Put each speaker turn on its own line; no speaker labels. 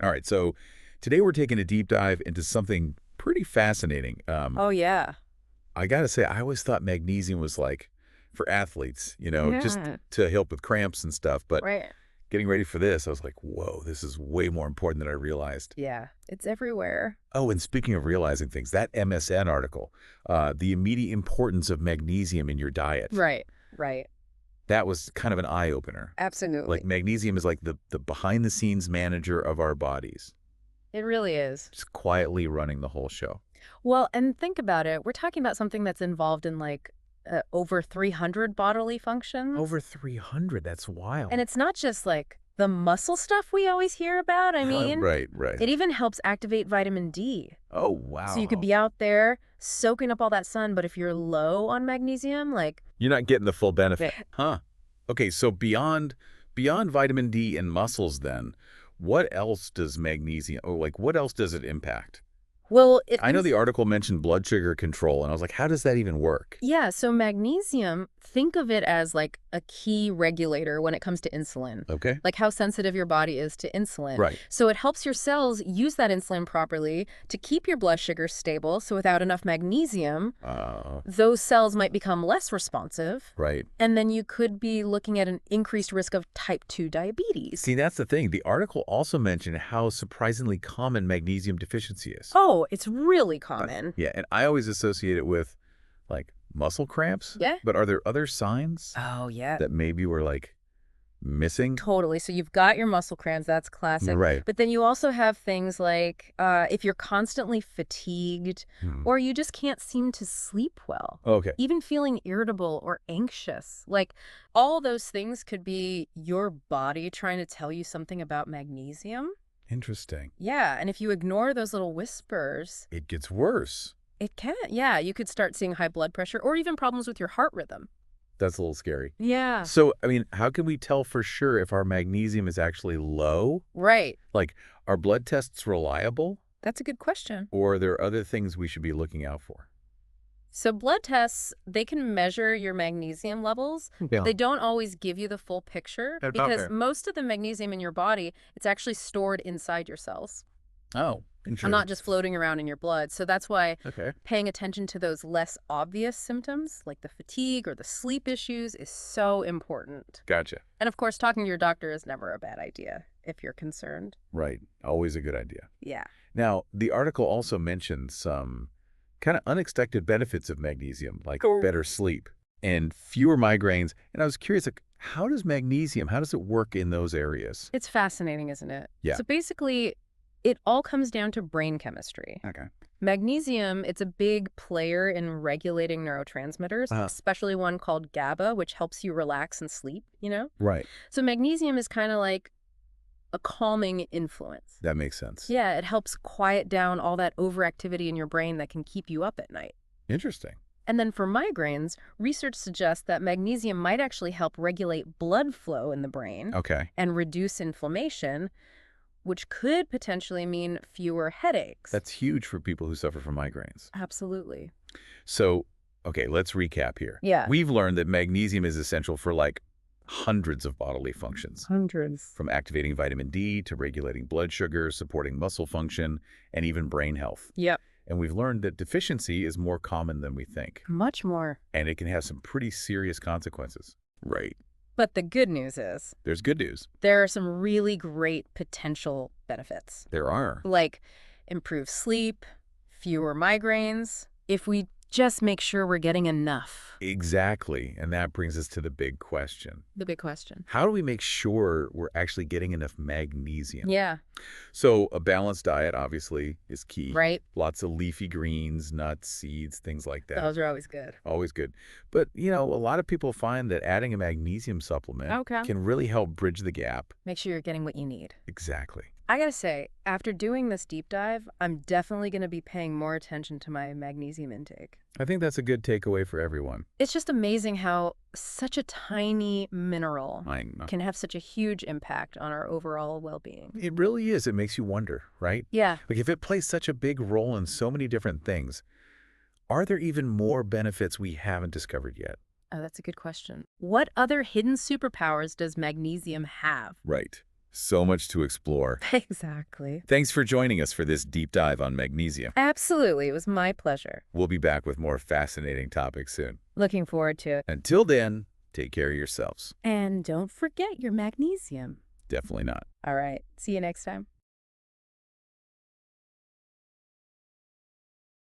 All right, so today we're taking a deep dive into something pretty fascinating.
Oh, yeah.
I gotta say, I always thought magnesium was like for athletes, just
Yeah.
to help with cramps and stuff. But
Right.
getting ready for this, I was like, whoa, this is way more important than I realized.
Yeah. It's everywhere.
Oh, and speaking of realizing things, that MSN article, the immediate importance of magnesium in your diet,
Right. Right.
that was kind of an eye-opener. Like
Absolutely.
magnesium is like the behind-the-scenes manager of our bodies,
It really is.
just quietly running the whole show.
Well, and think about it. We're talking about something that's involved in over 300 bodily functions.
Over 300, that's
And
wild.
it's not just like the muscle stuff we always hear about. I mean,
Right, right.
it even helps activate vitamin D.
Oh,
So you could
wow.
be out there soaking up all that sun, but if you're low on magnesium,
You're not getting the full
Right.
benefit. Huh. Okay, so beyond vitamin D and muscles then, what else does magnesium, or like what else does it impact?
Well, it
I know the article mentioned blood sugar control, and I was like, how does that even work?
Yeah, so magnesium, think of it as like a key regulator when it comes to insulin,
Okay.
like how sensitive your body is to insulin.
Right.
So it helps your cells use that insulin properly to keep your blood sugar stable. So without enough magnesium, those cells might become less responsive.
Right.
And then you could be looking at an increased risk of type 2 diabetes.
See, that's the thing. The article also mentioned how surprisingly common magnesium deficiency is.
Oh, it's really common.
Yeah, and I always associate it with like muscle cramps.
Yeah.
But are there other signs
Oh, yeah.
that maybe we're like missing?
Totally. So you've got your muscle cramps. That's classic.
Right.
But then you also have things like if you're constantly fatigued
Hmm.
or you just can't seem to sleep well,
Okay.
even feeling irritable or anxious. Like all those things could be your body trying to tell you something about magnesium.
Interesting.
Yeah. And if you ignore those little whispers,
It gets worse.
it can. Yeah. You could start seeing high blood pressure or even problems with your heart rhythm.
That's a little scary.
Yeah.
So, I mean, how can we tell for sure if our magnesium is actually low?
Right.
Like, are blood tests reliable?
That's a good question.
Or are there other things we should be looking out for?
So blood tests, they can measure your magnesium levels.
Yeah.
They don't always give you the full picture because most of the magnesium in your body, it's actually stored inside your cells
Oh,
and
interesting.
not just floating around in your blood. So that's why
Okay.
paying attention to those less obvious symptoms like the fatigue or the sleep issues is so important.
Gotcha.
And of course, talking to your doctor is never a bad idea if you're concerned.
Right. Always a good idea.
Yeah.
Now, the article also mentioned some kind of unexpected benefits of magnesium, like
Cool.
better sleep and fewer migraines. And I was curious, like, how does it work in those areas?
It's fascinating, isn't it?
Yeah.
So basically, it all comes down to brain chemistry.
Okay.
Magnesium, it's a big player in regulating neurotransmitters, especially one called GABA, which helps you relax and sleep,
Right.
So magnesium is kind of like a calming influence.
That makes sense.
Yeah, it helps quiet down all that overactivity in your brain that can keep you up at night.
Interesting.
And then for migraines, research suggests that magnesium might actually help regulate blood flow in the brain
Okay.
and reduce inflammation, which could potentially mean fewer headaches.
That's huge for people who suffer from migraines.
Absolutely.
So, okay, let's recap here.
Yeah.
We've learned that magnesium is essential for like hundreds of bodily functions,
Hundreds.
from activating vitamin D to regulating blood sugar, supporting muscle function, and even brain health.
Yep.
And we've learned that deficiency is more common than we think,
Much more.
and it can have some pretty serious consequences. Right.
But the good news is
There's good news.
there are some really great potential benefits,
There are.
like improved sleep, fewer migraines, if we just make sure we're getting enough.
Exactly. And that brings us to the big question.
The big question.
How do we make sure we're actually getting enough magnesium?
Yeah,
So a balanced diet, obviously, is key.
right?
Lots of leafy greens, nuts, seeds, things like that.
Those are always good.
Always good. But, a lot of people find that adding a magnesium supplement
Okay.
can really help bridge the gap.
Make sure you're getting what you need.
Exactly.
I gotta say, after doing this deep dive, I'm definitely gonna be paying more attention to my magnesium intake.
I think that's a good takeaway for everyone.
It's just amazing how such a tiny mineral
I know.
can have such a huge impact on our overall well-being.
It really is. It makes you wonder, right?
Yeah.
Like if it plays such a big role in so many different things, are there even more benefits we haven't discovered yet?
Oh, that's a good question. What other hidden superpowers does magnesium have?
Right. So much to explore.
Exactly.
Thanks for joining us for this deep dive on magnesium.
Absolutely. It was my pleasure.
We'll be back with more fascinating topics soon.
Looking forward to it.
Until then, take care of yourselves.
And don't forget your magnesium.
Definitely not.
All right. See you next time.